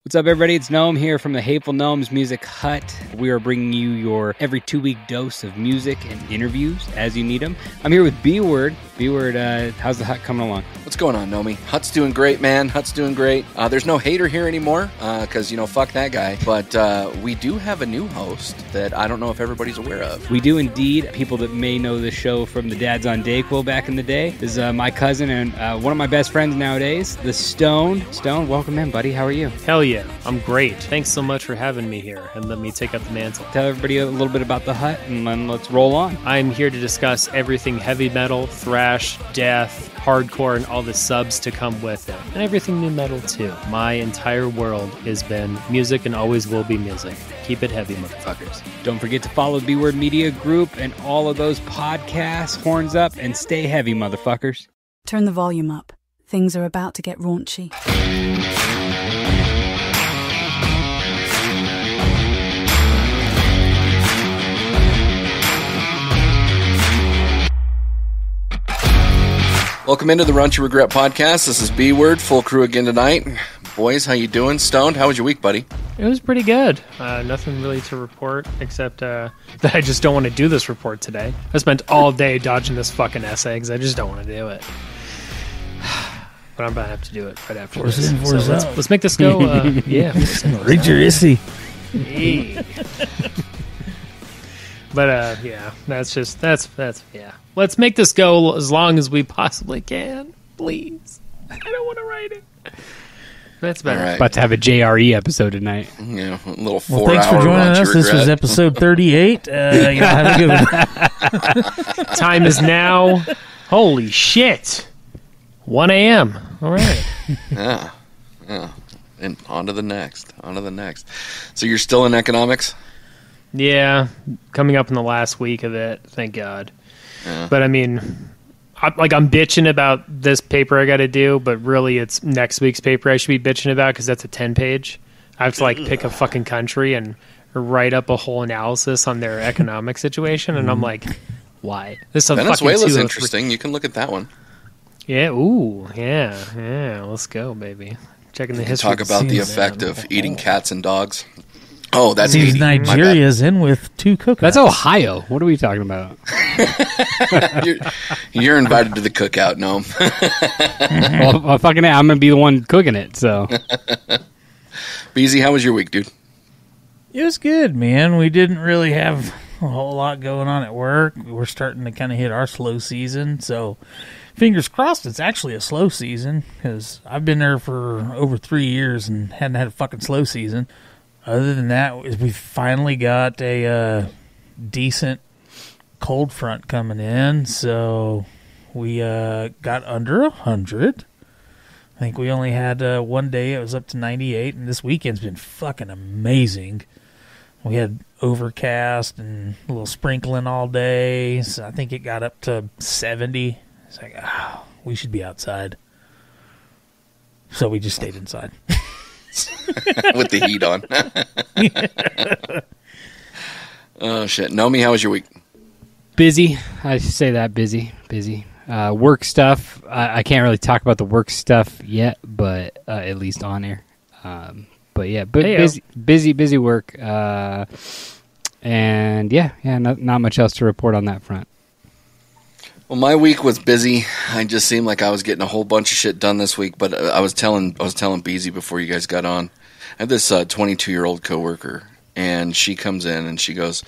What's up, everybody? It's Gnome here from the Hateful Gnomes Music Hut. We are bringing you your every 2-week dose of music and interviews as you need them. I'm here with B-Word. B-Word, how's the Hut coming along? What's going on, Nomi? Hut's doing great, man. Hut's doing great. There's no hater here anymore, because, fuck that guy. But we do have a new host that I don't know if everybody's aware of. We do indeed. People that may know the show from the Dads on Dayquil back in the day. This is my cousin and one of my best friends nowadays, the Stone. Stone, welcome in, buddy. How are you? Hell yeah. I'm great. Thanks so much for having me here and let me take up the mantle. Tell everybody a little bit about the Hut and then let's roll on. I'm here to discuss everything heavy metal, thrash, death, hardcore, and all the subs to come with it. And everything new metal too. My entire world has been music and always will be music. Keep it heavy, motherfuckers. Don't forget to follow B-Word Media Group and all of those podcasts. Horns up and stay heavy, motherfuckers. Turn the volume up. Things are about to get raunchy. Welcome into the Raunchy Regret Podcast. This is B-Word, full crew again tonight. Boys, how you doing? Stoned, how was your week, buddy? It was pretty good. Nothing really to report except that I just don't want to do this report today. I spent all day dodging this fucking essay because I just don't want to do it. But I'm going to have to do it right after this. So let's make this go. Yeah. Read your essay. But yeah, that's yeah. Let's make this go as long as we possibly can, please. I don't want to write it. That's better. Right. About to have a JRE episode tonight. Yeah, a little 4-hour Well, thanks for joining us. This was episode 38. Have a good one. Time is now. Holy shit. 1 a.m. All right. Yeah. And on to the next. So you're still in economics? Yeah, coming up in the last week of it, thank God. Yeah. But I mean, I'm bitching about this paper I got to do, but really it's next week's paper I should be bitching about because that's a 10-page. I have to pick a fucking country and write up a whole analysis on their economic situation, and I'm like, why? This is Venezuela's interesting. You can look at that one. Yeah. Ooh. Yeah. Let's go, baby. Checking the history. Talk about the effect of eating cats and dogs. Oh, that's Seems Nigeria's in with 2 cookouts. That's Ohio. What are we talking about? You're invited to the cookout, Gnome. Well, fucking I'm going to be the one cooking it, so. Beezy, how was your week, dude? It was good, man. We didn't really have a whole lot going on at work. We're starting to kind of hit our slow season, so fingers crossed it's actually a slow season, because I've been there for over 3 years and hadn't had a fucking slow season. Other than that, we finally got a decent cold front coming in, so we got under 100. I think we only had one day it was up to 98, and this weekend's been fucking amazing. We had overcast and a little sprinkling all day, so I think it got up to 70. It's like, we should be outside. So we just stayed inside. With the heat on. Oh, shit. Nomi, how was your week? Busy. I say that, busy. Work stuff. I can't really talk about the work stuff yet, but at least on air. But yeah, busy work. And yeah, not much else to report on that front. Well, my week was busy. I just seemed like I was getting a whole bunch of shit done this week, but I was telling Beezy before you guys got on. I have this 22-year-old coworker, and she comes in and she goes,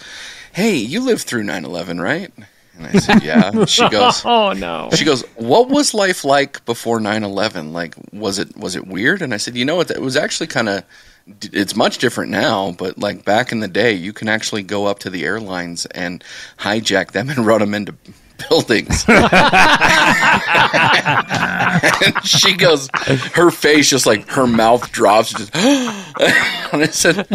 "Hey, you lived through 9/11, right?" And I said, "Yeah." And she goes, "Oh no." She goes, "What was life like before 9/11? Like, was it weird?" And I said, it was actually kind of. It's much different now, but like back in the day, you can actually go up to the airlines and hijack them and run them into buildings." And she goes, her face just like her mouth drops. Just, and I said,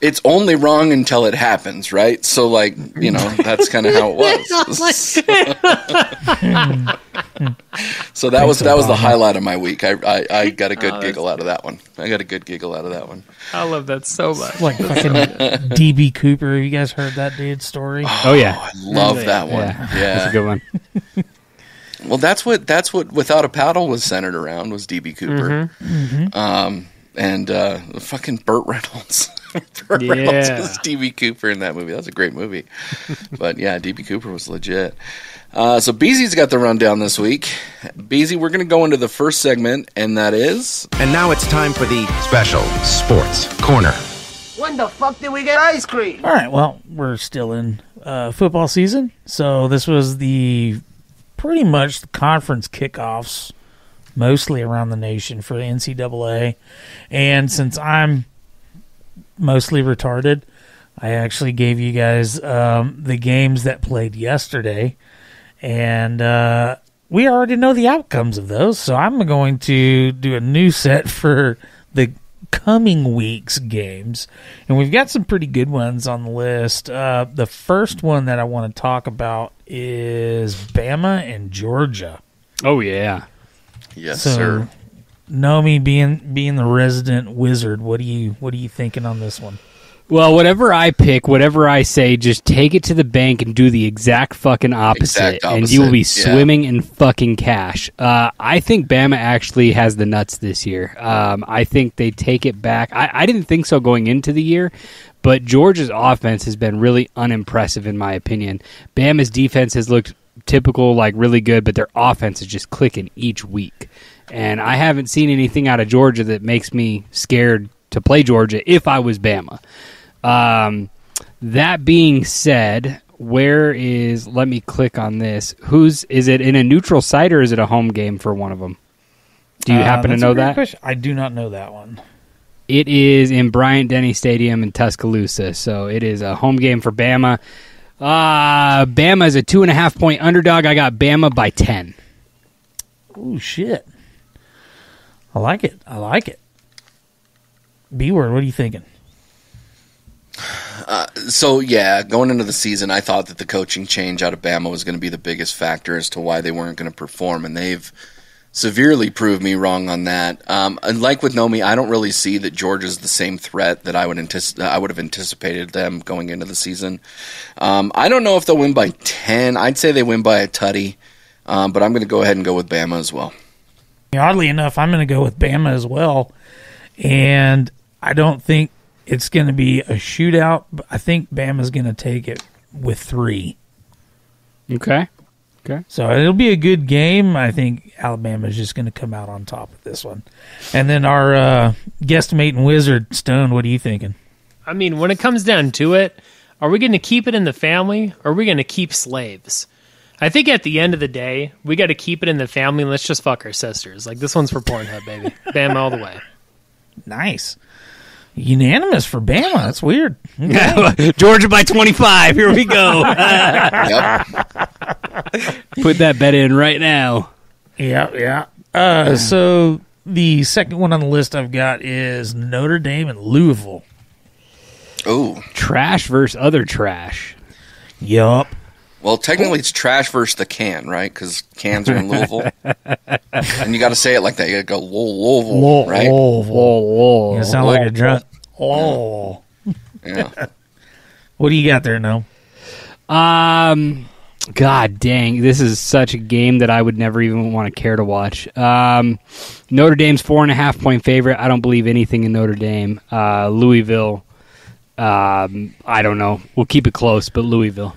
it's only wrong until it happens, right? So like, that's kind of how it was. So that was the highlight of my week. I got a good giggle out of that one. I love that so much. Like fucking DB Cooper. You guys heard that dude's story? Oh yeah, I love that one. Yeah, that's a good one. Well, that's what Without a Paddle was centered around, was DB Cooper. Mm-hmm. And fucking Burt Reynolds. Burt Reynolds was D.B. Cooper in that movie. That was a great movie. But yeah, D.B. Cooper was legit. So Beezy's got the rundown this week. Beezy, we're going to go into the first segment, and that is... And now it's time for the Special Sports Corner. When the fuck did we get ice cream? All right, well, we're still in football season. So this was pretty much the conference kickoffs, mostly around the nation for the NCAA. And since I'm mostly retarded, I actually gave you guys the games that played yesterday. And we already know the outcomes of those, so I'm going to do a new set for the coming week's games. And we've got some pretty good ones on the list. The first one that I want to talk about is Bama and Georgia. Oh, yeah. Yes, sir. Nomi, being the resident wizard, what are you thinking on this one? Well, whatever I pick, whatever I say, just take it to the bank and do the exact fucking opposite. And you will be swimming in fucking cash. I think Bama actually has the nuts this year. I think they take it back. I didn't think so going into the year, but Georgia's offense has been really unimpressive in my opinion. Bama's defense has looked typical, like really good, but their offense is just clicking each week. And I haven't seen anything out of Georgia that makes me scared to play Georgia if I was Bama. That being said, let me click on this. Is it in a neutral site or is it a home game for one of them? Do you happen to know that? Question. I do not know that one. It is in Bryant-Denny Stadium in Tuscaloosa, so it is a home game for Bama. Bama is a 2.5-point underdog. I got Bama by 10. Oh, shit. I like it. B-word, what are you thinking? Going into the season, I thought that the coaching change out of Bama was going to be the biggest factor as to why they weren't going to perform, and they've severely proved me wrong on that. And like with Nomi, I don't really see that Georgia's the same threat that I would have anticipated them going into the season. I don't know if they'll win by 10. I'd say they win by a tutty, but I'm going to go ahead and go with Bama as well. Oddly enough, I'm going to go with Bama as well, and I don't think it's going to be a shootout, but I think Bama's going to take it with 3. Okay. So it'll be a good game. I think Alabama's just going to come out on top of this one. And then our guesstimating wizard, Stone, what are you thinking? I mean, when it comes down to it, are we going to keep it in the family or are we going to keep slaves? I think at the end of the day, we got to keep it in the family and let's just fuck our sisters. Like, this one's for Pornhub, baby. Bama all the way. Nice. Unanimous for Bama. That's weird. Okay. Georgia by 25. Here we go. Put that bet in right now. Yeah. So the second one on the list I've got is Notre Dame and Louisville. Oh. Trash versus other trash. Yup. Well, technically it's trash versus the can, right? Because cans are in Louisville. And you got to say it like that. You got to go Louisville, right? Louisville. You sound like a drunk. Oh. Yeah. What do you got there, No? God dang. This is such a game that I would never even want to care to watch. Notre Dame's 4.5-point favorite. I don't believe anything in Notre Dame. Louisville, I don't know. We'll keep it close, but Louisville.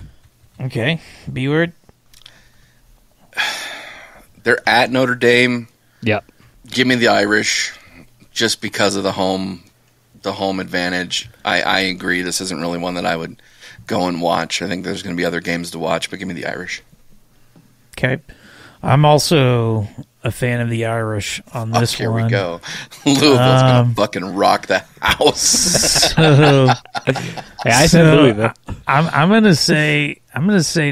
Okay. B-word? They're at Notre Dame. Yep. Give me the Irish just because of the home advantage. I agree. This isn't really one that I would go and watch. I think there's going to be other games to watch, but give me the Irish. Okay. I'm also a fan of the Irish on this here one. Here we go. Louisville's going to fucking rock the house. So, hey, I said Louisville. I'm going to say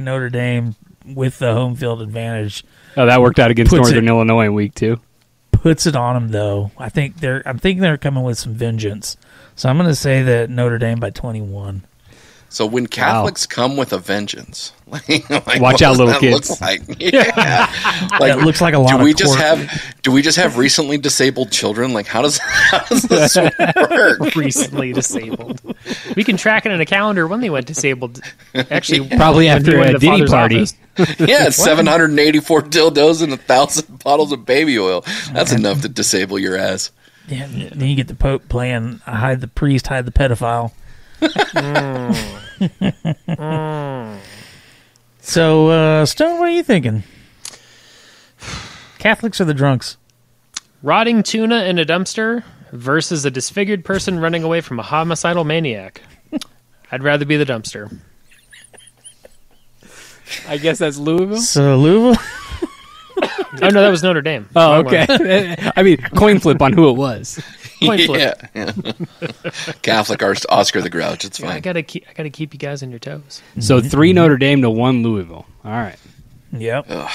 Notre Dame with the home field advantage. Oh, that worked out against Northern Illinois in week 2. Puts it on them though. I'm thinking they're coming with some vengeance. So I'm going to say that Notre Dame by 21. So when Catholics come with a vengeance, like watch out, little kids. Look like? Yeah. Like, it looks like a lot. Do we just have recently disabled children? Like how does this work? Recently disabled. We can track it in a calendar when they went disabled. Actually, probably after a Diddy party. Yeah, 784 dildos and 1,000 bottles of baby oil. That's enough to disable your ass. Yeah, then you get the Pope playing hide the priest, hide the pedophile. So, Stone, what are you thinking? Catholics or the drunks? Rotting tuna in a dumpster versus a disfigured person running away from a homicidal maniac. I'd rather be the dumpster. I guess that's Louisville. So, Louisville? Oh, no, that was Notre Dame. Oh, Wrong okay. one. I mean, coin flip on who it was. Coin flip. Yeah. Catholic Oscar the Grouch. It's I fine. gotta keep you guys on your toes. So 3 Notre Dame to 1 Louisville. All right. Yep. Ugh.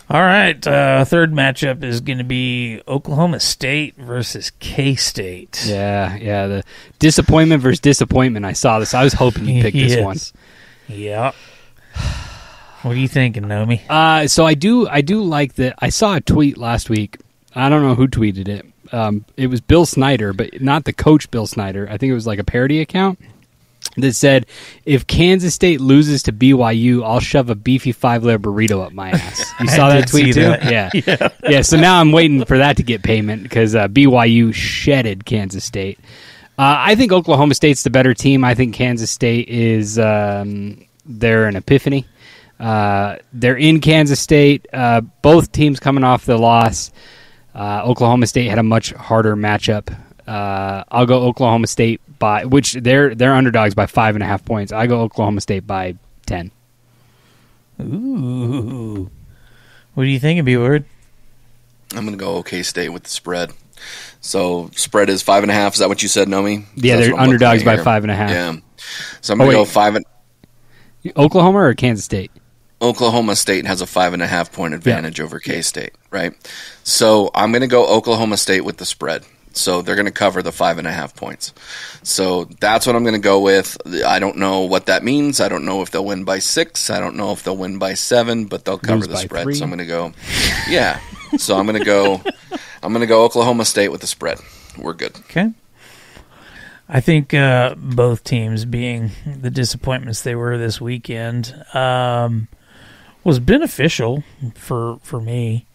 All right. Third matchup is going to be Oklahoma State versus K-State. Yeah. The disappointment versus disappointment. I saw this. I was hoping you'd pick this one. Yeah. What are you thinking, Nomi? So I do like that. I saw a tweet last week. I don't know who tweeted it. It was Bill Snyder, but not the coach Bill Snyder. I think it was like a parody account that said, if Kansas State loses to BYU, I'll shove a beefy 5-layer burrito up my ass. You saw that tweet too? That. Yeah. So now I'm waiting for that to get payment because BYU shedded Kansas State. I think Oklahoma State's the better team. I think Kansas State is they're an epiphany. They're in Kansas State. Both teams coming off the loss. Oklahoma State had a much harder matchup. I'll go Oklahoma State by which they're underdogs by 5.5 points. I go Oklahoma State by 10. Ooh, what are you thinking, B-Word? I'm going to go OK State with the spread. So spread is 5.5. Is that what you said, Nomi? Yeah, they're underdogs by 5.5. Yeah. So I'm going to go 5. Oklahoma or Kansas State? Oklahoma State has a 5.5 point advantage over K-State, right? So I'm going to go Oklahoma State with the spread. So they're going to cover the 5.5 points. So that's what I'm going to go with. I don't know what that means. I don't know if they'll win by 6. I don't know if they'll win by 7, but they'll cover the spread. 3. So I'm going to go, yeah. So I'm going to go Oklahoma State with the spread. We're good. Okay. I think both teams, being the disappointments they were this weekend, was beneficial for me,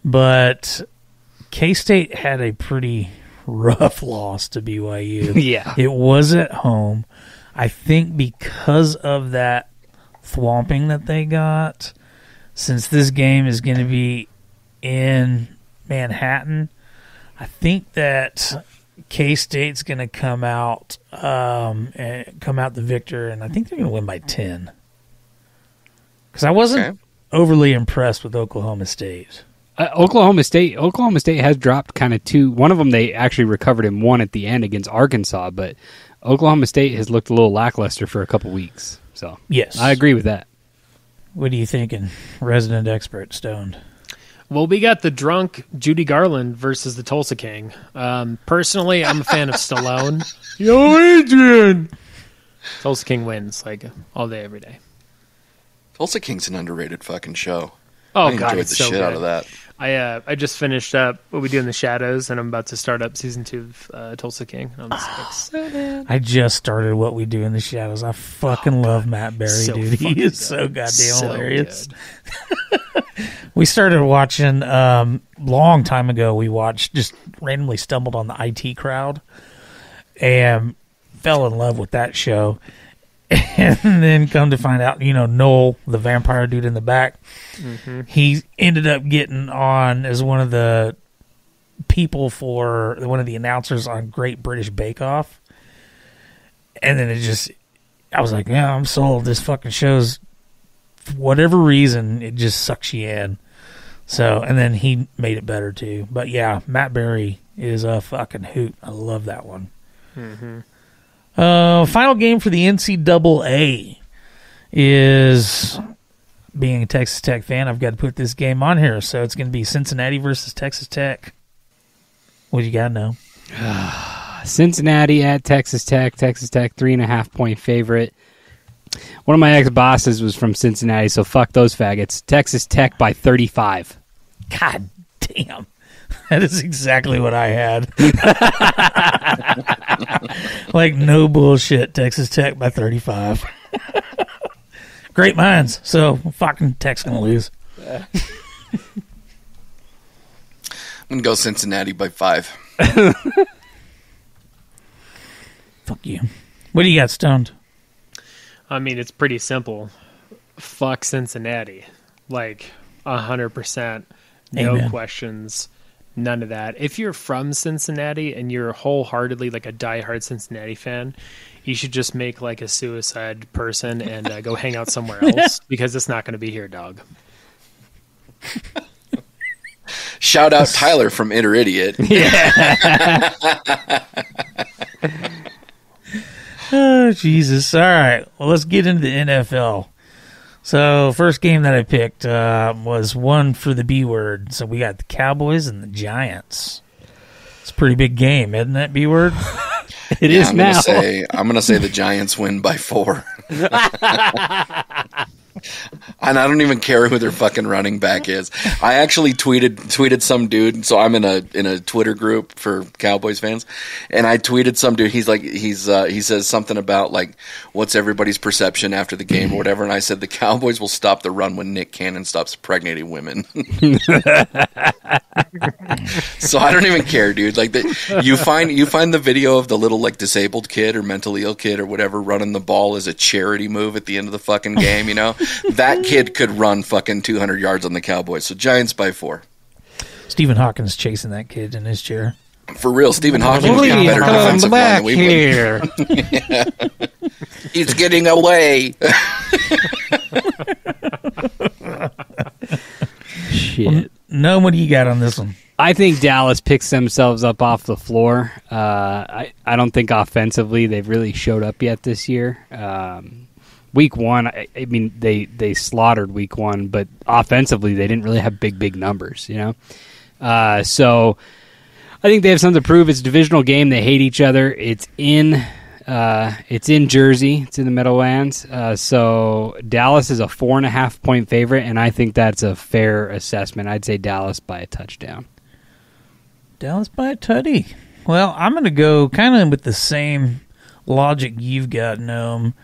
but K-State had a pretty rough loss to BYU. Yeah. It was at home. I think because of that thwomping that they got, since this game is going to be in Manhattan, I think that K-State's going to come out the victor, and I think they're going to win by 10. Because I wasn't overly impressed with Oklahoma State. Oklahoma State has dropped kind of 2. One of them they actually recovered in 1 at the end against Arkansas, but Oklahoma State has looked a little lackluster for a couple weeks. So yes, I agree with that. What are you thinking, resident expert Stoned? Well, we got the drunk Judy Garland versus the Tulsa King. Personally, I'm a fan of Stallone. Yo, Adrian! Tulsa King wins, like, all day, every day. Tulsa King's an underrated fucking show. Oh, I God, enjoyed it's the so shit good. out of that. I just finished up What We Do in the Shadows, and I'm about to start up season 2 of Tulsa King. I'm just excited. I just started What We Do in the Shadows. I fucking love Matt Berry, so dude. He fucking is good. so goddamn So hilarious. good. We started watching long time ago. We watched, just randomly stumbled on the IT Crowd and fell in love with that show. And then come to find out, Noel, the vampire dude in the back, he ended up getting on as one of the people for one of the announcers on Great British Bake Off. And then I was like, yeah, I'm sold. This fucking show's, for whatever reason, it just sucks you in. So, and then he made it better too. But yeah, Matt Berry is a fucking hoot. I love that one. Final game for the NCAA is, being a Texas Tech fan, I've got to put this game on here. So it's going to be Cincinnati versus Texas Tech. What do you got to know? Cincinnati at Texas Tech. Texas Tech 3.5 point favorite. One of my ex-bosses was from Cincinnati, so fuck those faggots. Texas Tech by 35. God damn. That is exactly what I had. Like, no bullshit. Texas Tech by 35. Great minds. So, fucking Tech's going to lose. I'm going to go Cincinnati by 5. Fuck you. What do you got, Stoned? I mean, it's pretty simple. Fuck Cincinnati. Like, 100%. No Amen. questions. None of that. If you're from Cincinnati and you're wholeheartedly like a diehard Cincinnati fan, you should just make like a suicide person and go hang out somewhere else because it's not going to be here, dog. Shout out Tyler from Inner Idiot. Yeah. Oh, Jesus. All right. Well, let's get into the NFL. So, first game that I picked was one for the B word. So, we got the Cowboys and the Giants. It's a pretty big game, isn't it, B word? It is now. I'm going to say the Giants win by 4. And I don't even care who their fucking running back is. I actually tweeted some dude. So I'm in a Twitter group for Cowboys fans, and I tweeted some dude. He says something about like, what's everybody's perception after the game or whatever. And I said the Cowboys will stop the run when Nick Cannon stops impregnating women. So I don't even care, dude. Like you find the video of the little like disabled kid or mentally ill kid or whatever running the ball as a charity move at the end of the fucking game. You know, that kid could run fucking 200 yards on the Cowboys. So Giants by 4. Stephen Hawkins chasing that kid in his chair. For real, Stephen Hawkins would be a better defensive line than we here. would. He's getting away. Shit. No, what do you got on this one? I think Dallas picks themselves up off the floor. I don't think offensively they've really showed up yet this year. Week 1, I mean, they slaughtered week 1, but offensively they didn't really have big numbers, you know? So I think they have something to prove. It's a divisional game. They hate each other. It's in Jersey. It's in the Meadowlands. So Dallas is a 4.5-point favorite, and I think that's a fair assessment. I'd say Dallas by a touchdown. Dallas by a tutty. Well, I'm going to go kind of with the same logic you've got, Gnome.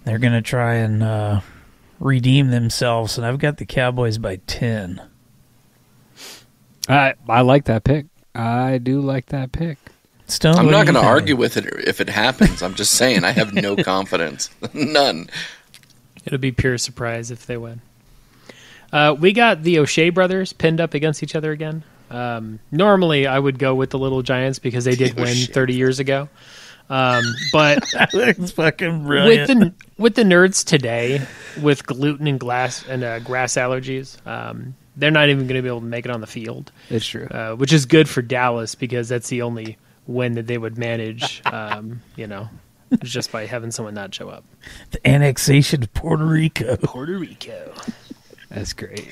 They're going to try and redeem themselves, and I've got the Cowboys by 10. I like that pick. I do like that pick. Stone, I'm what not are you going to thinking? argue with it if it happens. I'm just saying I have no confidence. None. It'll be pure surprise if they win. We got the O'Shea brothers pinned up against each other again. Normally, I would go with the Little Giants because they did win 30 years ago. But That's fucking brilliant. with the nerds today, with gluten and grass allergies, they're not even going to be able to make it on the field. It's true. Which is good for Dallas because that's the only win that they would manage. Just by having someone not show up. The annexation of Puerto Rico. Puerto Rico. That's great.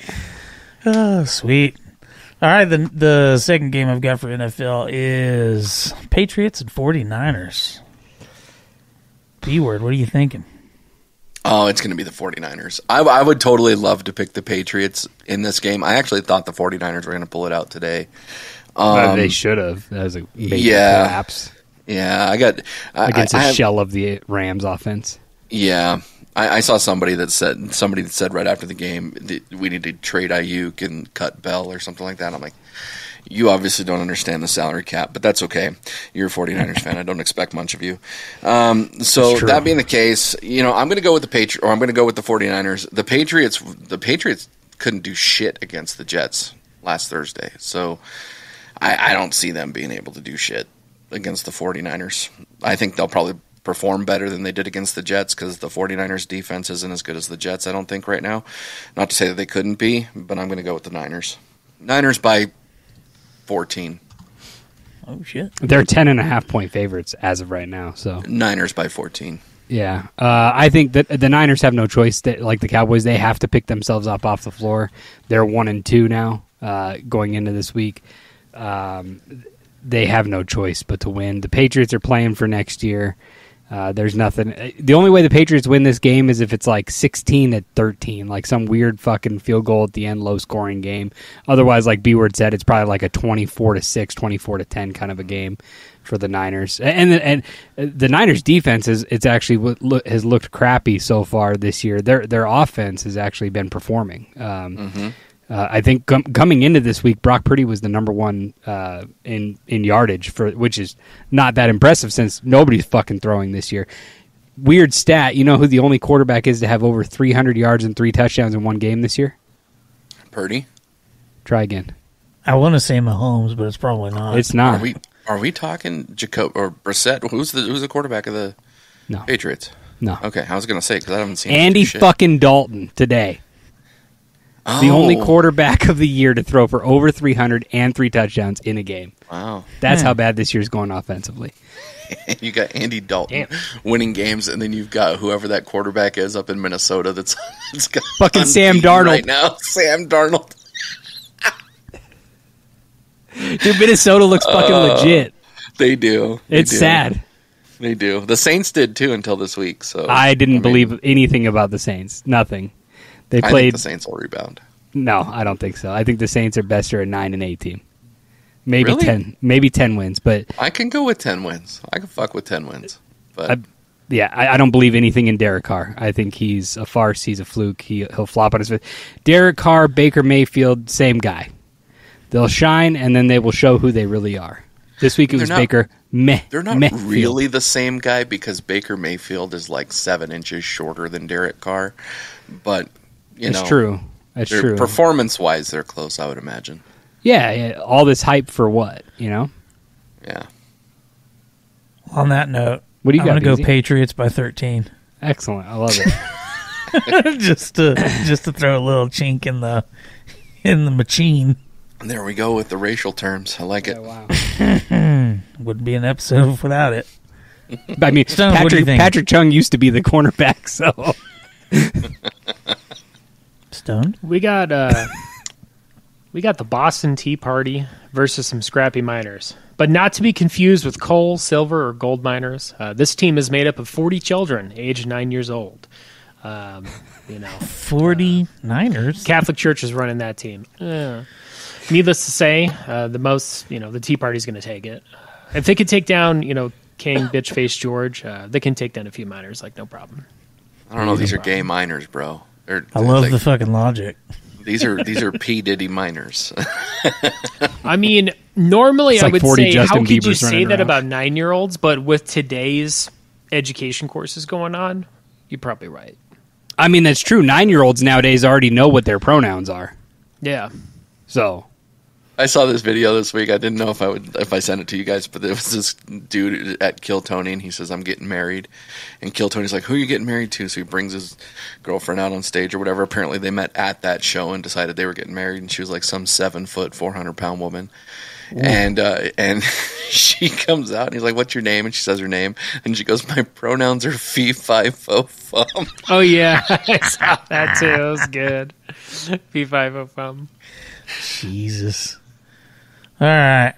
Oh, sweet. All right, the second game I've got for NFL is Patriots and 49ers. B-word, what are you thinking? Oh, it's going to be the 49ers. I would totally love to pick the Patriots in this game. I actually thought the 49ers were going to pull it out today. They should have. That was a major collapse. Yeah, Against a shell of the Rams offense. Yeah. I saw somebody that said right after the game that we need to trade Ayuk and cut Bell or something like that. I'm like, you obviously don't understand the salary cap, but that's okay. You're a 49ers fan. I don't expect much of you. So that being the case, I'm going to go with I'm going to go with the 49ers. The Patriots couldn't do shit against the Jets last Thursday. So I don't see them being able to do shit against the 49ers. I think they'll probably perform better than they did against the Jets because the 49ers defense isn't as good as the Jets, I don't think, right now. Not to say that they couldn't be, but I'm going to go with the Niners. Niners by 14. Oh, shit. They're 10.5-point favorites as of right now. So Niners by 14. Yeah. I think that the Niners have no choice. Like the Cowboys, they have to pick themselves up off the floor. They're 1-2 now going into this week. They have no choice but to win. The Patriots are playing for next year. There's nothing. The only way the Patriots win this game is if it's like 16-13, like some weird fucking field goal at the end, low scoring game. Otherwise, like B-Word said, it's probably like a 24-6, 24-10 kind of a game for the Niners. And the Niners defense has looked crappy so far this year. Their offense has actually been performing. I think coming into this week, Brock Purdy was the number one in yardage, which is not that impressive since nobody's fucking throwing this year. Weird stat. You know who the only quarterback is to have over 300 yards and 3 touchdowns in one game this year? Purdy. Try again. I want to say Mahomes, but it's probably not. It's not. Are we talking Jacob or Brissett? Who's the quarterback of the Patriots? No. Okay, I was going to say because I haven't seen Andy fucking Dalton today. Oh. The only quarterback of the year to throw for over 300 and 3 touchdowns in a game. Wow. That's how bad this year's going offensively. You got Andy Dalton winning games, and then you've got whoever that quarterback is up in Minnesota that's got fucking Sam Darnold right now. Sam Darnold. Dude, Minnesota looks fucking legit. They do. It's sad. They do. The Saints did too until this week. So I didn't believe anything about the Saints. Nothing. They played. I think the Saints will rebound. No, I don't think so. I think the Saints are best or a 9-8 team. Maybe Really? 10. Maybe 10 wins, but I can go with 10 wins. I can fuck with 10 wins. But I don't believe anything in Derek Carr. I think he's a farce. He's a fluke. He'll flop on his face. Derek Carr, Baker Mayfield, same guy. They'll shine, and then they will show who they really are. This week it was Baker Mayfield. They're not really the same guy because Baker Mayfield is like 7 inches shorter than Derek Carr. But, It's true. That's true. Performance-wise, they're close, I would imagine. Yeah, all this hype for what, Yeah. On that note, what do you I'm got, going to go Beezy? Patriots by 13. Excellent. I love it. just to throw a little chink in the machine. There we go with the racial terms. I like it. Wow. Wouldn't be an episode without it. I mean, Stone, what do you think? Patrick Chung used to be the cornerback, so. Stone? We got the Boston Tea Party versus some scrappy miners, but not to be confused with coal, silver, or gold miners. This team is made up of 40 children, aged 9 years old. 49ers? Catholic Church is running that team. Needless to say, the Tea Party's going to take it. If they could take down, King Bitch Face George, they can take down a few miners, like no problem. I don't know. These are gay miners, bro. I love the fucking logic. These are P. Diddy miners. I mean, normally I would 40 say, Justin how could you Biebers say running that around. about 9-year-olds? But with today's education courses going on, you're probably right. I mean, that's true. 9-year-olds nowadays already know what their pronouns are. Yeah. So. I saw this video this week. I didn't know if I sent it to you guys, but there was this dude at Kill Tony, and he says, "I'm getting married." And Kill Tony's like, "Who are you getting married to?" So he brings his girlfriend out on stage or whatever. Apparently they met at that show and decided they were getting married, and she was like some 7-foot, 400-pound woman. Ooh. And she comes out, and he's like, "What's your name?" And she says her name, and she goes, "My pronouns are fee, fi, fo, fum." Oh, yeah. I saw that, too. It was good. Fee, fi, fo, fum. Jesus. All right.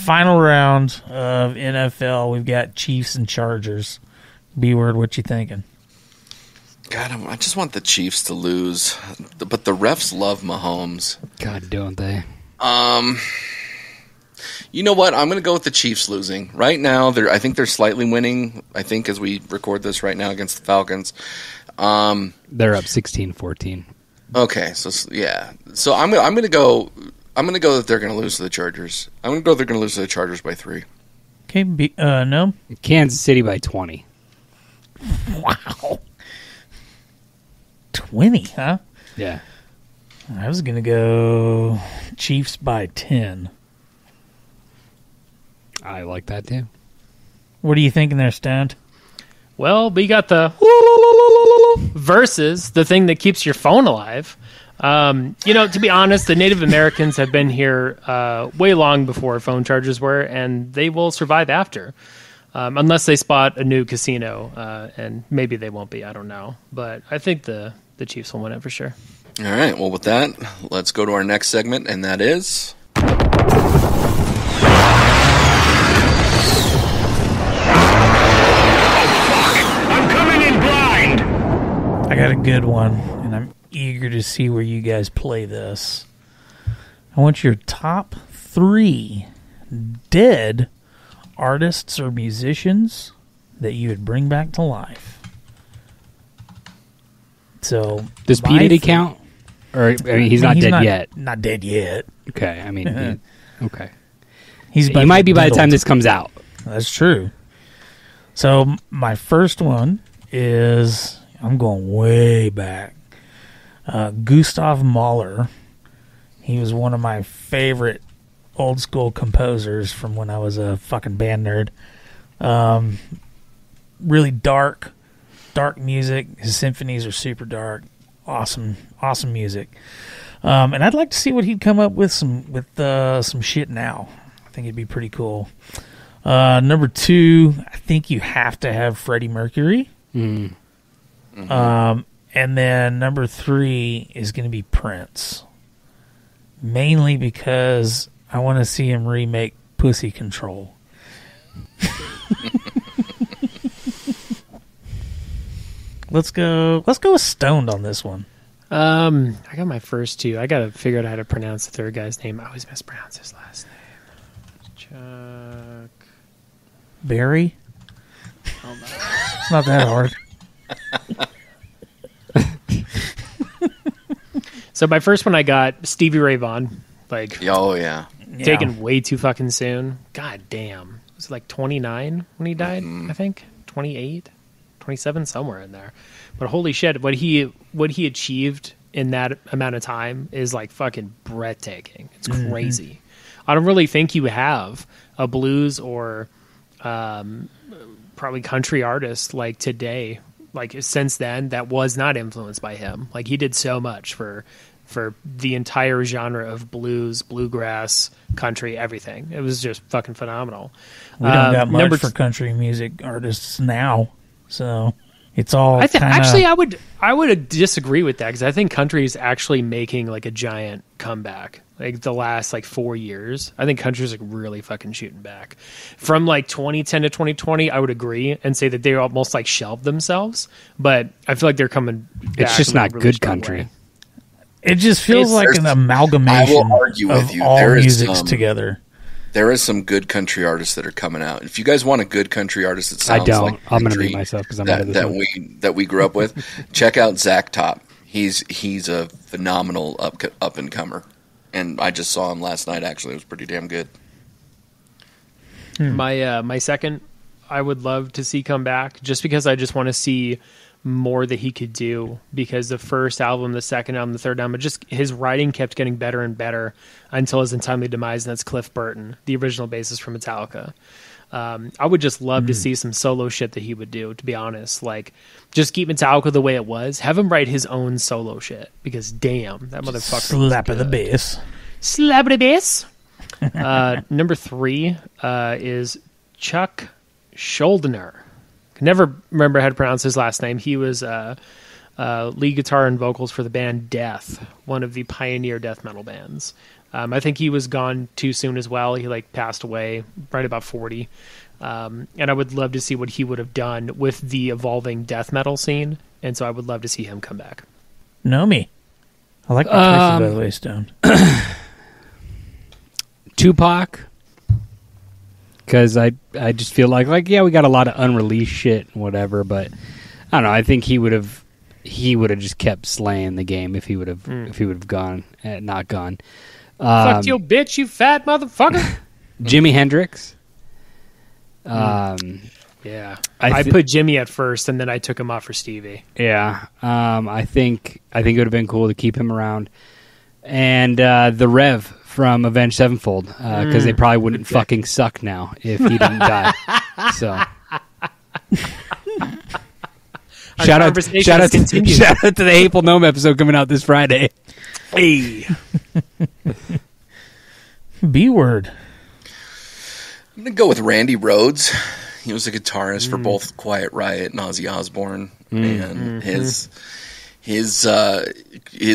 Final round of NFL. We've got Chiefs and Chargers. B-word, what you thinking? God, I just want the Chiefs to lose. But the refs love Mahomes. God, don't they? You know what? I'm going to go with the Chiefs losing. Right now, I think they're slightly winning, I think, as we record this right now against the Falcons. They're up 16-14. Okay, so yeah. So I'm going to go that they're going to lose to the Chargers. I'm going to go they're going to lose to the Chargers by 3. Okay, no. Kansas City by 20. Wow. 20, huh? Yeah. I was going to go Chiefs by 10. I like that too. What are you thinking there, Stant? Well, we got the versus the thing that keeps your phone alive. To be honest, the Native Americans have been here way long before phone chargers were, and they will survive after. Unless they spot a new casino, and maybe they won't be, I don't know. But I think the Chiefs will win it for sure. All right, well, with that, let's go to our next segment, and that is... I got a good one, and I'm eager to see where you guys play this. I want your top 3 dead artists or musicians that you would bring back to life. So does P. Diddy count? Or he's not dead yet. Not dead yet. Okay, I mean, okay. He might be by the time this comes out. That's true. So my first one is, I'm going way back. Gustav Mahler. He was one of my favorite old school composers from when I was a fucking band nerd. Really dark music. His symphonies are super dark. Awesome music. And I'd like to see what he'd come up with some shit now. I think it'd be pretty cool. Number 2, I think you have to have Freddie Mercury. And then number 3 is going to be Prince. Mainly because I want to see him remake Pussy Control. Let's go with Stoned on this one. I got my first 2. I got to figure out how to pronounce the third guy's name. I always mispronounce his last name. Chuck Berry? Oh, no. It's not that hard. So my first one I got Stevie Ray Vaughan. Oh, yeah. Taken way too fucking soon. God damn. Was it like 29 when he died? I think 28, 27, somewhere in there. But holy shit, what he achieved in that amount of time is like fucking breathtaking. It's crazy. I don't really think you have a blues or probably country artist like today, like since then, that was not influenced by him. Like he did so much for the entire genre of blues, bluegrass, country, everything. It was just fucking phenomenal. We don't got much for country music artists now, so it's all actually I would disagree with that, because I think country is actually making like a giant comeback. Like the last like 4 years, I think country's like really fucking shooting back. From like 2010 to 2020, I would agree and say that they almost like shelved themselves, but I feel like they're coming back. It's just not really good country. Way. It just feels like an amalgamation I will argue with you. all musics together. There is some good country artists that are coming out. If you guys want a good country artist that sounds like I'm going to mute myself because I'm out of this that we grew up with, check out Zach Top. He's a phenomenal up and comer, and I just saw him last night. Actually, it was pretty damn good. My second, I would love to see come back, just because I just want to see more that he could do, because the first album, the second album, the third album, just his writing kept getting better and better until his untimely demise, and that's Cliff Burton, the original bassist from Metallica. I would just love to see some solo shit that he would do, to be honest. Like, just keep Metallica the way it was. Have him write his own solo shit, because damn, that motherfucker slap of the bass. Slap of the bass. Number 3 is Chuck Schuldiner. Never remember how to pronounce his last name. He was lead guitar and vocals for the band Death, one of the pioneer death metal bands. I think he was gone too soon as well. He like passed away right about 40. And I would love to see what he would have done with the evolving death metal scene. And so I would love to see him come back. Know me. I like my choices, by the way, Stone. Tupac. Because I just feel like yeah, we got a lot of unreleased shit and whatever, but I don't know. I think he would have just kept slaying the game if he would have gone, not gone. Fuck you, bitch, you fat motherfucker. Jimi Hendrix. Yeah, I put Jimmy at first, and then I took him off for Stevie. Yeah, I think it would have been cool to keep him around, and the Rev from Avenged Sevenfold, because they probably wouldn't fucking suck now if he didn't die. So, shout out to the Hateful Gnome episode coming out this Friday. Hey, B word. I'm gonna go with Randy Rhoads. He was a guitarist for both Quiet Riot and Ozzy Osbourne, and his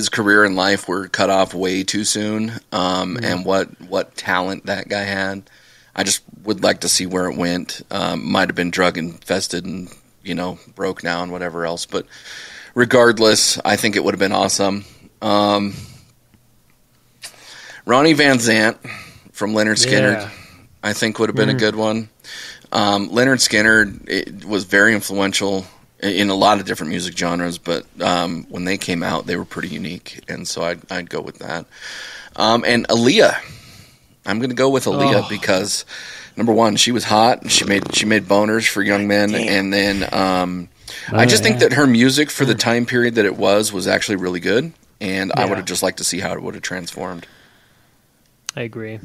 career and life were cut off way too soon. And what talent that guy had. I just would like to see where it went. Might have been drug infested and, broke now and whatever else. But regardless, I think it would have been awesome. Ronnie Van Zant from Lynyrd Skynyrd, I think would have been a good one. Lynyrd Skynyrd was very influential in a lot of different music genres, but when they came out, they were pretty unique, and so I'd go with that. And Aaliyah, I'm going to go with Aaliyah because number one, she was hot. She made boners for young men, and then I just think that her music for the time period that it was actually really good, and I would have just liked to see how it would have transformed. I agree.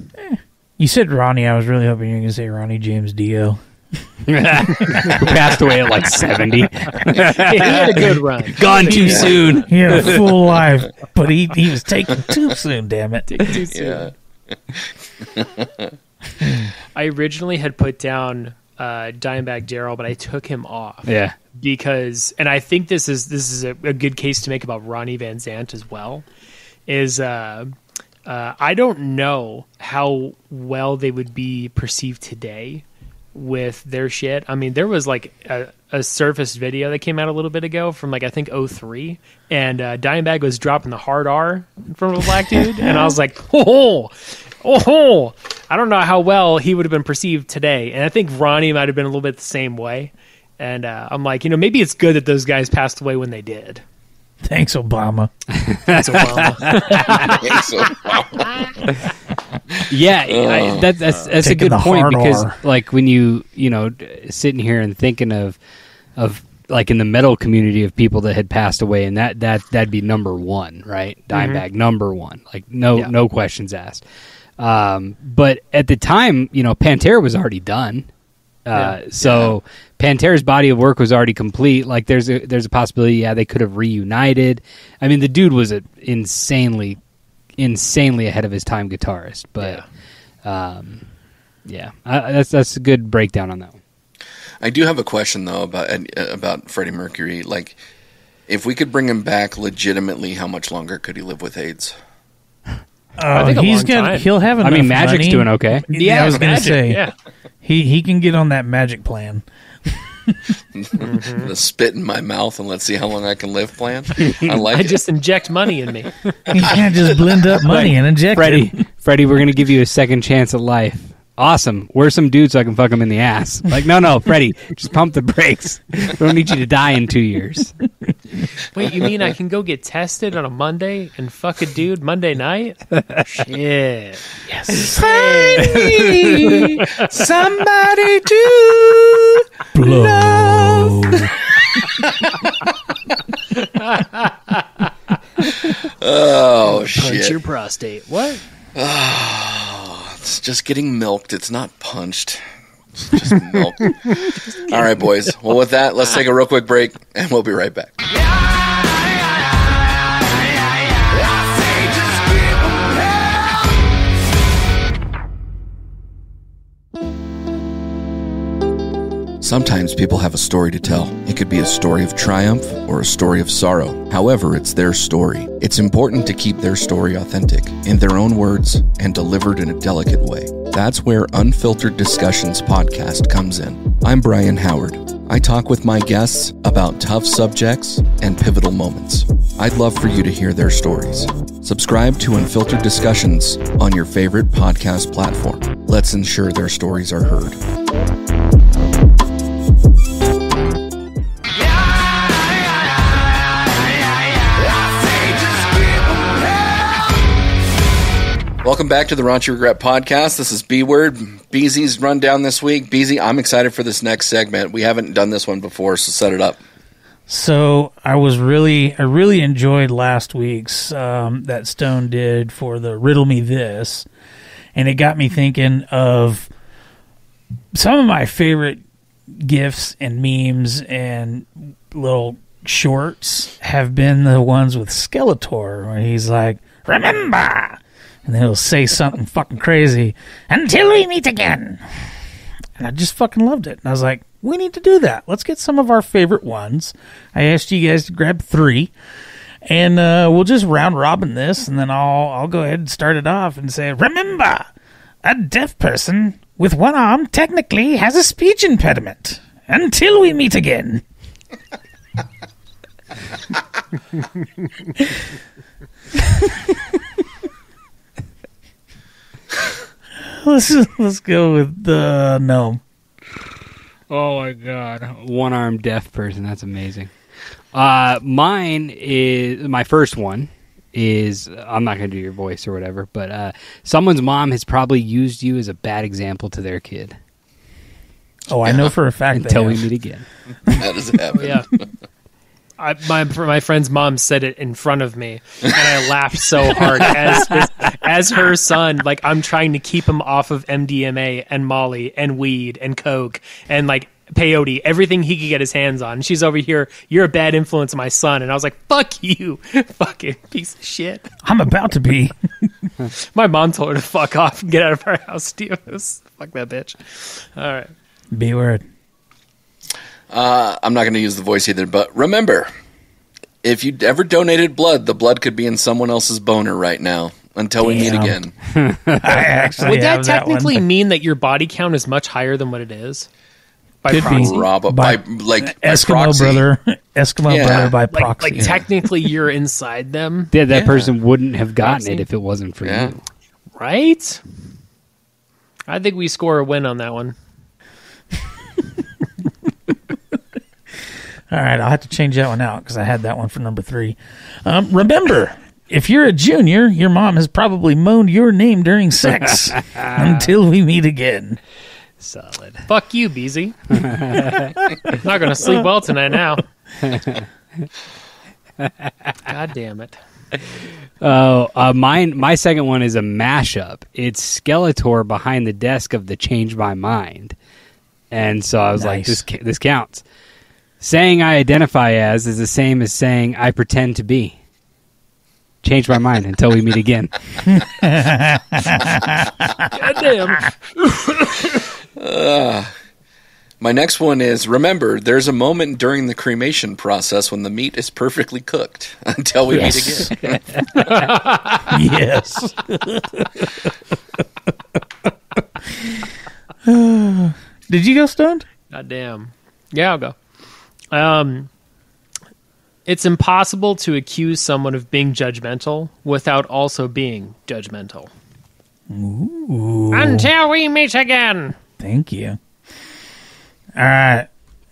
You said Ronnie. I was really hoping you were going to say Ronnie James Dio. Who passed away at like 70. He had a good run. Gone too soon. He had a full life, but he was taken too soon, damn it. Too soon. Yeah. I originally had put down Dimebag Darrell, but I took him off. Yeah. Because, and I think this is a good case to make about Ronnie Van Zant as well, is I don't know how well they would be perceived today with their shit. I mean, there was like a Surface video that came out a little bit ago from like I think 03, and Dimebag was dropping the hard R in front of a black dude, and I was like, oh, I don't know how well he would have been perceived today. And I think Ronnie might have been a little bit the same way. And I'm like, maybe it's good that those guys passed away when they did. Thanks, Obama. That's Obama. Yeah, that's a good point because like when you sitting here and thinking of like in the metal community of people that had passed away, and that'd be number one, right? Dimebag number one, like no questions asked. But at the time, Pantera was already done. Pantera's body of work was already complete. Like there's a possibility, they could have reunited. I mean, the dude was an insanely ahead of his time guitarist. But that's a good breakdown on that one. I do have a question though about Freddie Mercury. Like, if we could bring him back legitimately, how much longer could he live with AIDS? I think he'll have enough Magic's money. doing okay. Yeah, I was going to say. Yeah. He can get on that Magic plan. The spit in my mouth and let's see how long I can live plan. I just inject money in me. You can't just blend up money and inject it. Freddie, we're going to give you a second chance at life. Awesome. Where's some dude so I can fuck him in the ass? Like, no, Freddie, just pump the brakes. We don't need you to die in 2 years. Wait, you mean I can go get tested on a Monday and fuck a dude Monday night? Shit. Yes. Finally, somebody to blow. Oh, shit. Punch your prostate. What? Oh, it's just getting milked. It's not punched. It's just milked. All right, boys. Well, with that, let's take a real quick break, and we'll be right back. Sometimes people have a story to tell. It could be a story of triumph or a story of sorrow. However, it's their story. It's important to keep their story authentic, in their own words, and delivered in a delicate way. That's where Unfiltered Discussions podcast comes in. I'm Brian Howard. I talk with my guests about tough subjects and pivotal moments. I'd love for you to hear their stories. Subscribe to Unfiltered Discussions on your favorite podcast platform. Let's ensure their stories are heard. Welcome back to the Raunchy Regret Podcast. This is B-Word, Beezy's rundown this week. Beezy, I'm excited for this next segment. We haven't done this one before, so set it up. So I really enjoyed last week's that Stone did for the Riddle Me This, and it got me thinking of some of my favorite GIFs and memes and little shorts have been the ones with Skeletor, where he's like, "Remember." And then he'll say something fucking crazy, "Until we meet again." And I just fucking loved it. And I was like, we need to do that. Let's get some of our favorite ones. I asked you guys to grab 3. And we'll just round robin this. And then I'll go ahead and start it off and say, "Remember, a deaf person with one arm technically has a speech impediment. Until we meet again." Let's go with the gnome. Oh my god, one-armed deaf person. That's amazing. Mine is my first one. I'm not going to do your voice or whatever, but someone's mom has probably used you as a bad example to their kid. Oh, I know for a fact. Until we meet again. That does happen. Yeah. My friend's mom said it in front of me, and I laughed so hard as her son. Like, I'm trying to keep him off of MDMA and Molly and weed and coke and like peyote, everything he could get his hands on. And she's over here, you're a bad influence on my son. And I was like, fuck you, fucking piece of shit. I'm about to be. My mom told her to fuck off and get out of our house, Steve. Fuck that bitch. All right. B word. I'm not going to use the voice either, but remember, if you ever donated blood, the blood could be in someone else's boner right now until we meet again. I actually Would that have technically that one. mean that your body count is much higher than what it is? By Could proxy? be. By Eskimo proxy. brother, Eskimo Yeah. brother by Like proxy. technically you're inside them, Yeah, that Yeah. person wouldn't have gotten Proxy. it if it wasn't for Yeah. you. right? I think we score a win on that one. All right, I'll have to change that one out because I had that one for number 3. Remember, if you're a junior, your mom has probably moaned your name during sex. Until we meet again. Solid. Fuck you, Beezy. Not going to sleep well tonight now. God damn it. My second one is a mashup. It's Skeletor behind the desk of the Change My Mind. And so I was like, Nice. this counts. Saying I identify as is the same as saying I pretend to be. Change my mind until we meet again. God damn. My next one is, remember, there's a moment during the cremation process when the meat is perfectly cooked until we meet again. Yes. Did you go stoned? God damn. Yeah, I'll go. It's impossible to accuse someone of being judgmental without also being judgmental. Ooh. Until we meet again. Thank you. All right,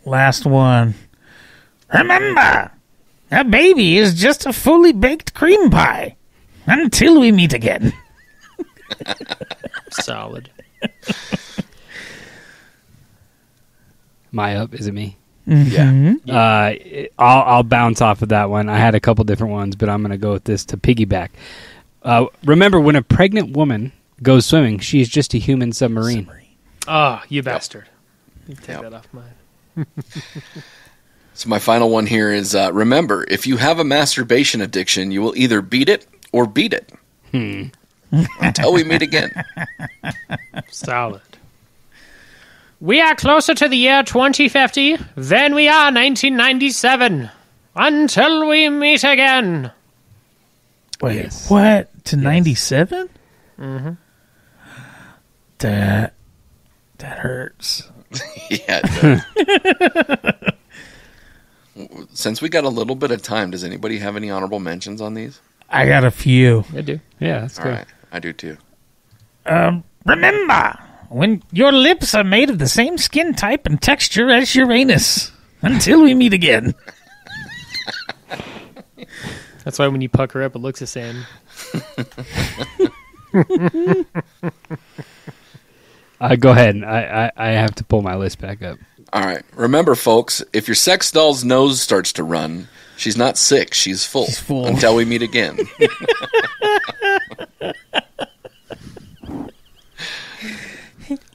last one. Remember, a baby is just a fully baked cream pie. Until we meet again. Solid. My up, is it me? Yeah. I'll bounce off of that one. I had a couple different ones, but I'm going to go with this to piggyback. Remember, when a pregnant woman goes swimming, she's just a human submarine. Oh, you bastard. You take that off mine. So my final one here is, remember, if you have a masturbation addiction, you will either beat it or beat it. Until we meet again. Solid. We are closer to the year 2050 than we are 1997. Until we meet again. Wait, Yes. what? To 97? Mm-hmm. That hurts. Yeah, it does. Since we got a little bit of time, does anybody have any honorable mentions on these? I got a few. I do. Yeah, that's All good. right, I do too. Remember, when your lips are made of the same skin type and texture as Uranus. Until we meet again. That's why when you pucker up, it looks the same. Go ahead. I have to pull my list back up. All right. Remember, folks, if your sex doll's nose starts to run, she's not sick, she's full. She's full. Until we meet again.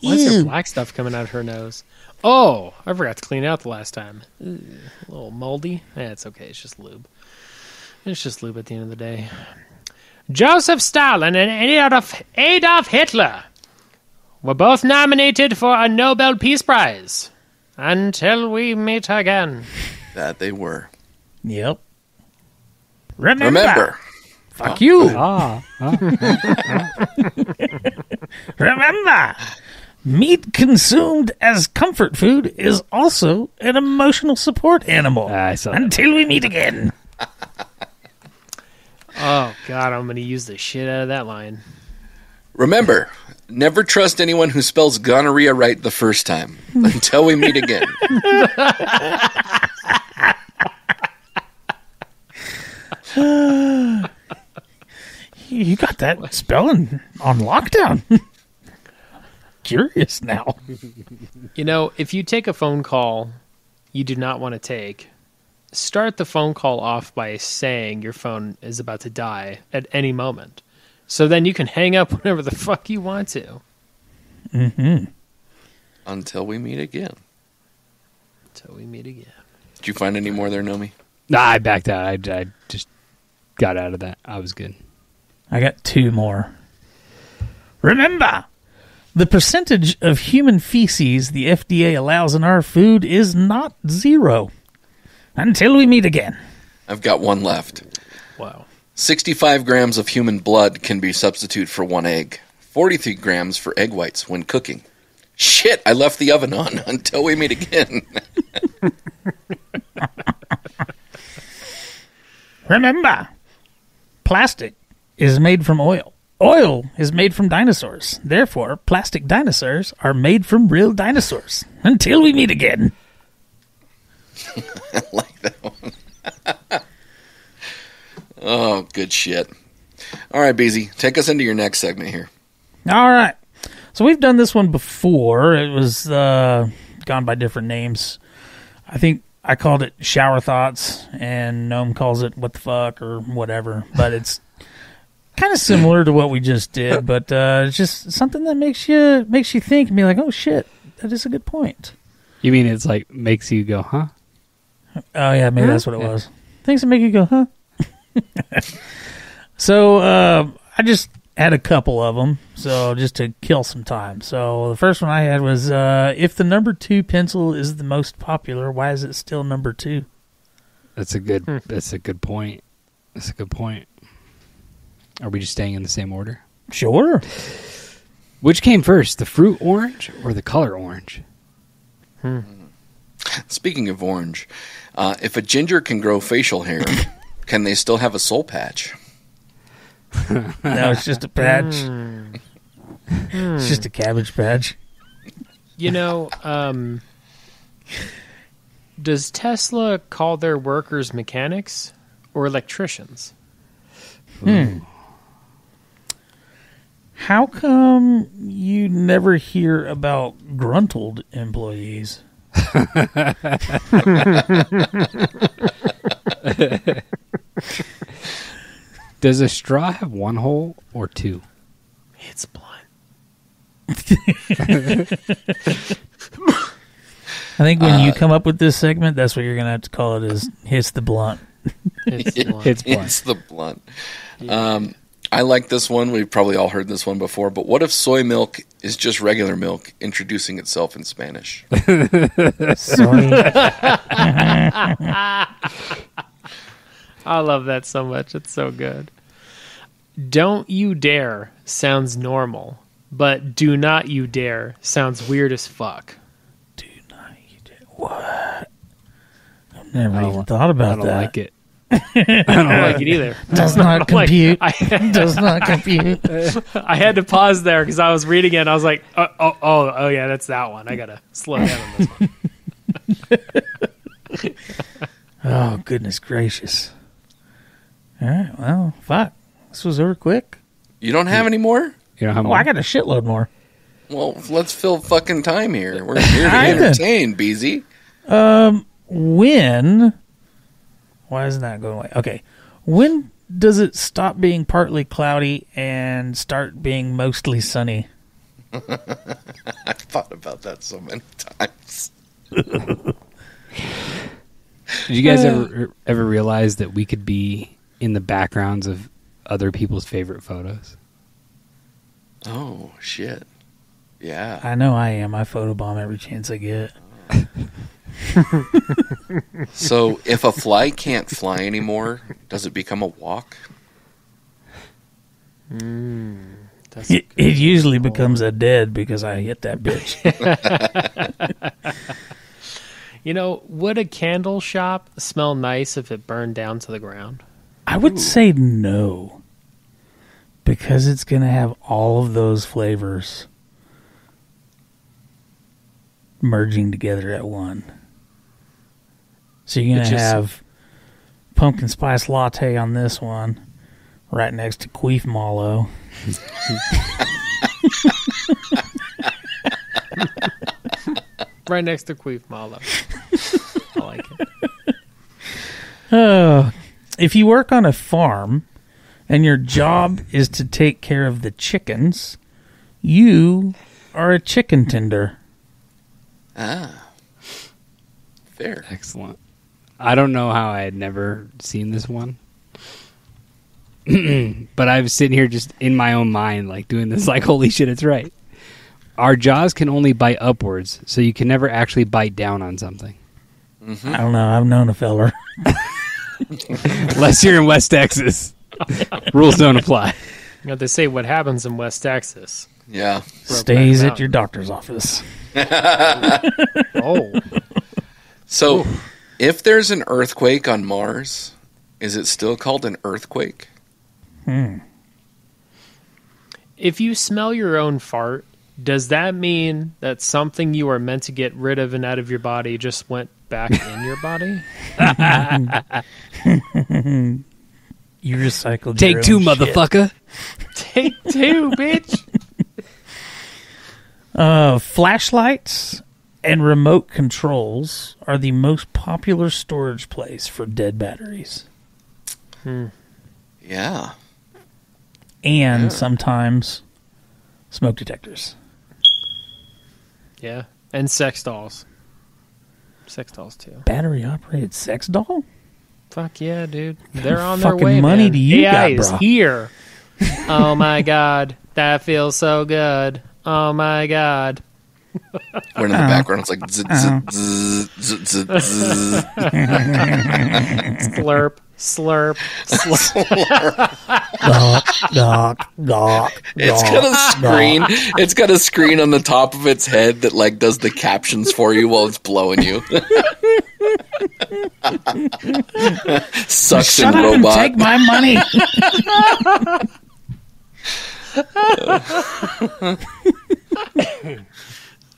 Why is there black stuff coming out of her nose? Oh, I forgot to clean it out the last time. Ugh, a little moldy. It's okay. It's just lube. It's just lube at the end of the day. Joseph Stalin and Adolf Hitler were both nominated for a Nobel Peace Prize. Until we meet again. That they were. Yep. Remember. Fuck you. Remember, meat consumed as comfort food is also an emotional support animal. I saw that. Until we meet again. Oh, God, I'm going to use the shit out of that line. Remember, never trust anyone who spells gonorrhea right the first time. Until we meet again. You got that spelling on lockdown. Curious now. You know, if you take a phone call you do not want to take, start the phone call off by saying your phone is about to die at any moment. So then you can hang up whenever the fuck you want to. Mm-hmm. Until we meet again. Until we meet again. Did you find any more there, Nomi? Nah, I backed out. I just got out of that. I was good. I got 2 more. Remember, the percentage of human feces the FDA allows in our food is not 0. Until we meet again. I've got 1 left. Wow. 65 grams of human blood can be substitute for 1 egg. 43 grams for egg whites when cooking. Shit, I left the oven on. Until we meet again. Remember, plastic is made from oil. Oil is made from dinosaurs. Therefore, plastic dinosaurs are made from real dinosaurs. Until we meet again. I like that one. Oh, good shit. All right, Beezy, take us into your next segment here. All right. So we've done this one before. It was gone by different names. I think I called it Shower Thoughts, and Gnome calls it What the Fuck or whatever. But it's kind of similar to what we just did, but it's just something that makes you think and be like, oh, shit, that is a good point. You mean it's like makes you go, huh? Oh, yeah, maybe that's what it was. Things that make you go, huh? So I just had a couple of them, so just to kill some time. So the first one I had was, if the number 2 pencil is the most popular, why is it still number 2? That's a good point. That's a good point. Are we just staying in the same order? Sure. Which came first, the fruit orange or the color orange? Speaking of orange, if a ginger can grow facial hair, can they still have a soul patch? No, it's just a patch. It's just a cabbage patch. You know, does Tesla call their workers mechanics or electricians? How come you never hear about gruntled employees? Does a straw have 1 hole or 2? It's blunt. I think when you come up with this segment, that's what you're going to have to call it, is Hits the Blunt. It's blunt. It's blunt. It's the blunt. I like this one. We've probably all heard this one before, but what if soy milk is just regular milk introducing itself in Spanish? Sorry. I love that so much. It's so good. Don't you dare sounds normal, but do not you dare sounds weird as fuck. Do not you dare. What? I've never even thought about that. I don't like it. I don't like it either. Does not compute. Like, Does not compute. I had to pause there because I was reading it and I was like, oh, yeah, that's that one. I got to slow down on this one. Oh, goodness gracious. All right, well, fuck. This was over quick. You don't have any more? You know how Oh, I got a shitload more. Well, let's fill fucking time here. We're here to entertain, Beezy. When... Why isn't that going away? Okay. When does it stop being partly cloudy and start being mostly sunny? I've thought about that so many times. Did you guys ever realize that we could be in the backgrounds of other people's favorite photos? Oh, shit. Yeah. I know I am. I photobomb every chance I get. So, if a fly can't fly anymore, does it become a walk? It usually becomes a dead because I hit that bitch. You know, would a candle shop smell nice if it burned down to the ground? I would say no. Because it's going to have all of those flavors merging together at one. So you're going to have pumpkin spice latte on this one, right next to queef mallow. Right next to queef mallow. I like it. If you work on a farm and your job is to take care of the chickens, you are a chicken tender. Ah. Fair. Excellent. I don't know how I had never seen this one. But I was sitting here just in my own mind, like doing this, like, holy shit, it's right. Our jaws can only bite upwards, so you can never actually bite down on something. I don't know. I've known a feller. Unless you're in West Texas. Rules don't apply. You know, they say what happens in West Texas. Yeah. Stays at your doctor's office. Oh. So, if there's an earthquake on Mars, is it still called an earthquake? If you smell your own fart, does that mean that something you are meant to get rid of and out of your body just went back in your body? You recycled Take your two, own shit. motherfucker. Take two, bitch. Flashlights and remote controls are the most popular storage place for dead batteries. Yeah. And sometimes smoke detectors. Yeah. And sex dolls. Sex dolls, too. Battery-operated sex doll? Fuck yeah, dude. They're on their fucking way, money man. do you AI got, is bro? here. Oh, my God. That feels so good. Oh, my God. When in the background, it's like zzz, zzz, zzz, zzz, zzz. Slurp, slurp, slurp. Gawk, gawk, It's got a screen. It's got a screen on the top of its head that like does the captions for you while it's blowing you. Suction Shut up robot. and take my money.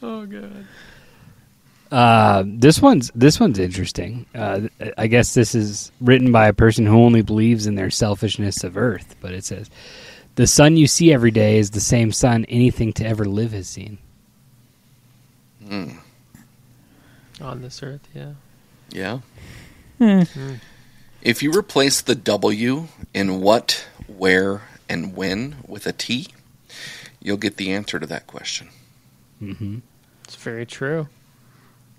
Oh, God. This one's interesting. I guess this is written by a person who only believes in their selfishness of Earth. But it says, "The sun you see every day is the same sun anything to ever live has seen." On this earth, yeah. Yeah. If you replace the W in what, where, and when with a T, you'll get the answer to that question. Mm-hmm. It's very true.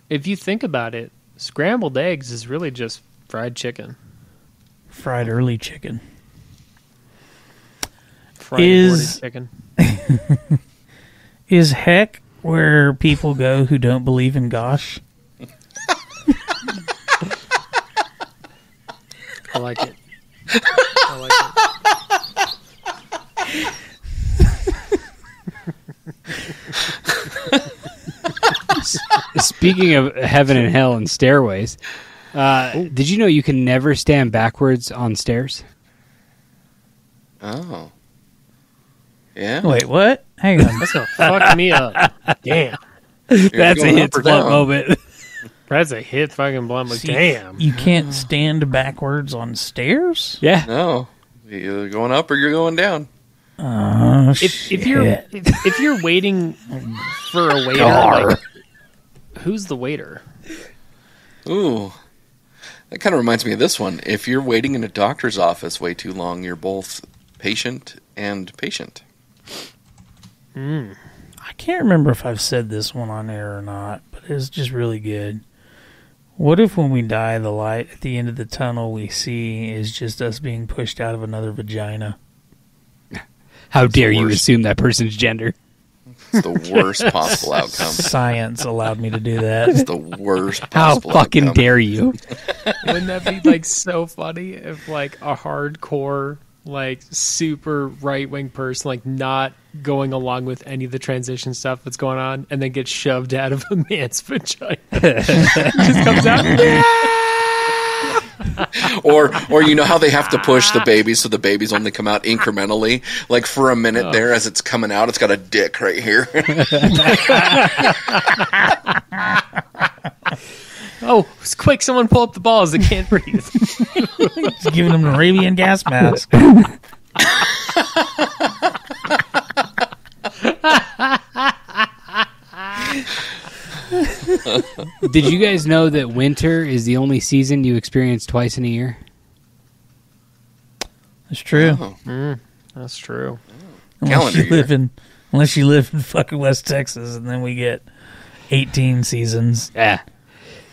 If you think about it, scrambled eggs is really just fried chicken. Fried early chicken. Fried Is- aborted chicken. Is heck where people go who don't believe in gosh? I like it. I like it. Speaking of heaven and hell and stairways, did you know you can never stand backwards on stairs? Oh. Yeah. Wait, what? Hang on. That's gonna fuck me up. Damn. That's a going hit up or blunt down? moment. That's a hit fucking blunt. But See, damn. You can't stand backwards on stairs? Yeah. No. You're either going up or you're going down. If you're waiting for a waiter, like, who's the waiter? Ooh. That kind of reminds me of this one. If you're waiting in a doctor's office way too long, you're both patient and patient. I can't remember if I've said this one on air or not, but it's just really good. What if when we die, the light at the end of the tunnel we see is just us being pushed out of another vagina? How dare the you worst. assume that person's gender? It's the worst possible outcome. Science allowed me to do It's that. the worst How possible fucking outcome. dare you? Wouldn't that be like so funny if like a hardcore, like super right wing person, like not going along with any of the transition stuff that's going on, and then gets shoved out of a man's vagina? Just comes out. Or you know how they have to push the babies so the babies only come out incrementally? Like for a minute there as it's coming out, it's got a dick right here. Oh, quick, someone pull up the balls. They can't breathe. Just giving them an Arabian gas mask. Did you guys know that winter is the only season you experience twice in a year? That's true. Oh. That's true. Unless you live in fucking West Texas, and then we get 18 seasons.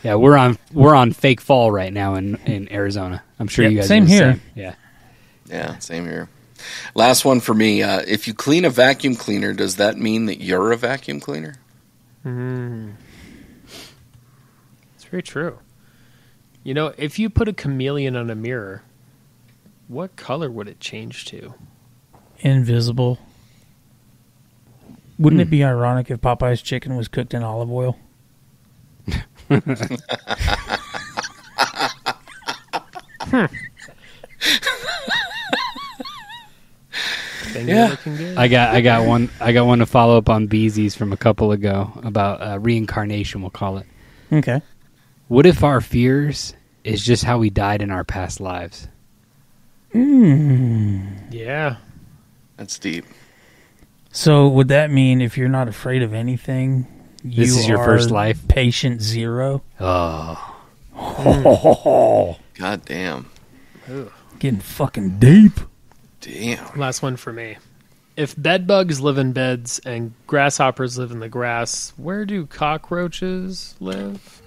Yeah, we're on fake fall right now in Arizona. I'm sure you guys same are the here. Same. Yeah, same here. Last one for me. If you clean a vacuum cleaner, does that mean that you're a vacuum cleaner? It's very true. You know, if you put a chameleon on a mirror, what color would it change to? Invisible. Wouldn't it be ironic if Popeye's chicken was cooked in olive oil? Yeah. Good. I got one to follow up on Beezy's from a couple ago about reincarnation. We'll call it. Okay. What if our fears is just how we died in our past lives? Yeah. That's deep. So would that mean if you're not afraid of anything, This is your first life? Patient zero? Oh. God damn. Getting fucking deep. Damn. Last one for me. If bed bugs live in beds and grasshoppers live in the grass, where do cockroaches live?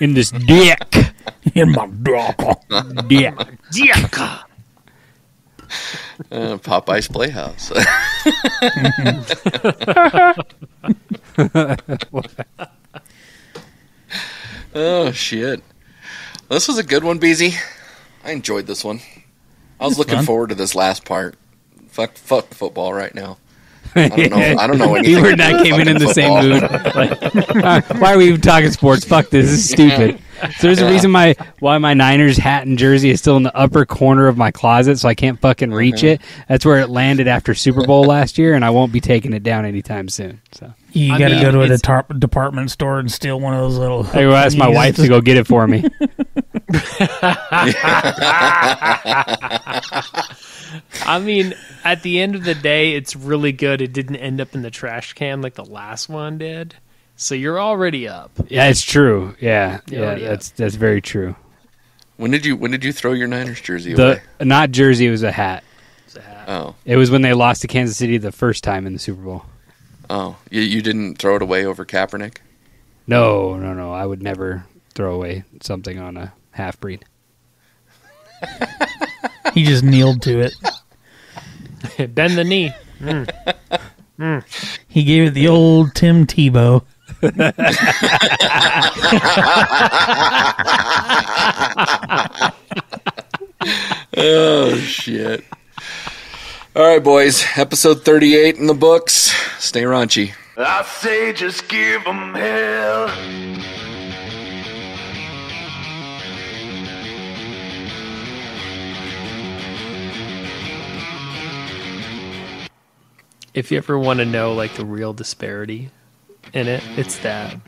In this dick. In my dick. Dick. Popeye's Playhouse. Oh, shit. This was a good one, Beezy. I enjoyed this one. I was looking forward to this last part. Fuck football right now. I don't know anything. You and I came in the same mood. Like, why are we even talking sports? Fuck this. This is stupid. So there's a reason why my Niners hat and jersey is still in the upper corner of my closet, so I can't fucking reach it. That's where it landed after Super Bowl last year, and I won't be taking it down anytime soon. So You got to go to a department store and steal one of those little. I go ask my wife to go get it for me. I mean, at the end of the day, it's really good. It didn't end up in the trash can like the last one did. So you're already up. Yeah, it's true. Yeah, that's very true. When did you throw your Niners jersey away? Not jersey, it was a hat. Oh. It was when they lost to Kansas City the first time in the Super Bowl. Oh, you didn't throw it away over Kaepernick? No. I would never throw away something on a half-breed. He just kneeled to it. Bend the knee. He gave it the old Tim Tebow. Oh, shit. All right, boys. Episode 38 in the books. Stay raunchy. I say just give 'em hell. If you ever want to know like the real disparity in it, it's that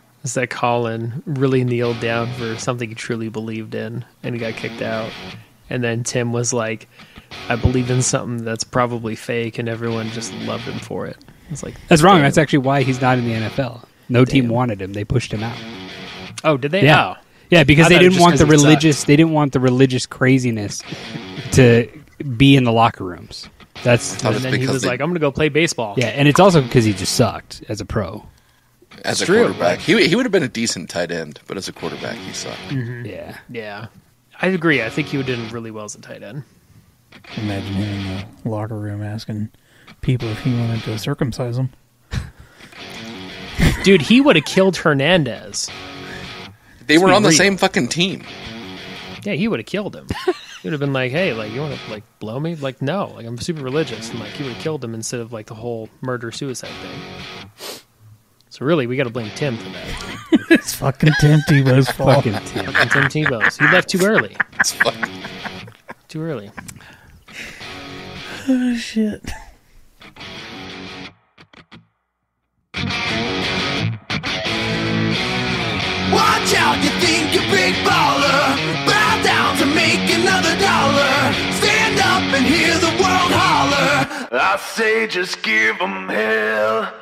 Colin really kneeled down for something he truly believed in and he got kicked out. And then Tim was like, I believe in something that's probably fake, and everyone just loved him for it. It's like That's wrong. That's actually why he's not in the NFL. No team wanted him. They pushed him out. Oh, did they? Yeah. Oh. Yeah, because I they thought it was didn't just want the 'cause he religious. sucked. They didn't want the religious craziness to be in the locker rooms. That's And then he was like, I'm going to go play baseball. yeah, and it's also because he just sucked as a pro. As It's a true. quarterback. He would have been a decent tight end, but as a quarterback, he sucked. Yeah, Yeah. I agree. I think he would have done really well as a tight end. Imagine him in the locker room asking people if he wanted to circumcise them. Dude, he would have killed Hernandez. They were be on the real. same fucking team. Yeah, he would have killed him. He would have been like, hey, like, you want to, like, blow me? Like, no. Like, I'm super religious. And, like, he would have killed him instead of, like, the whole murder-suicide thing. It's So really, we got to blame Tim for that. It's fucking Tim Tebow's fault. Fucking Tim. Fucking Tim Tebow's. He left too early. It's fucking... Too early. Oh, shit. Watch out, you think you're big baller. Bow down to make another dollar. Stand up and hear the world holler. I say just give 'em hell.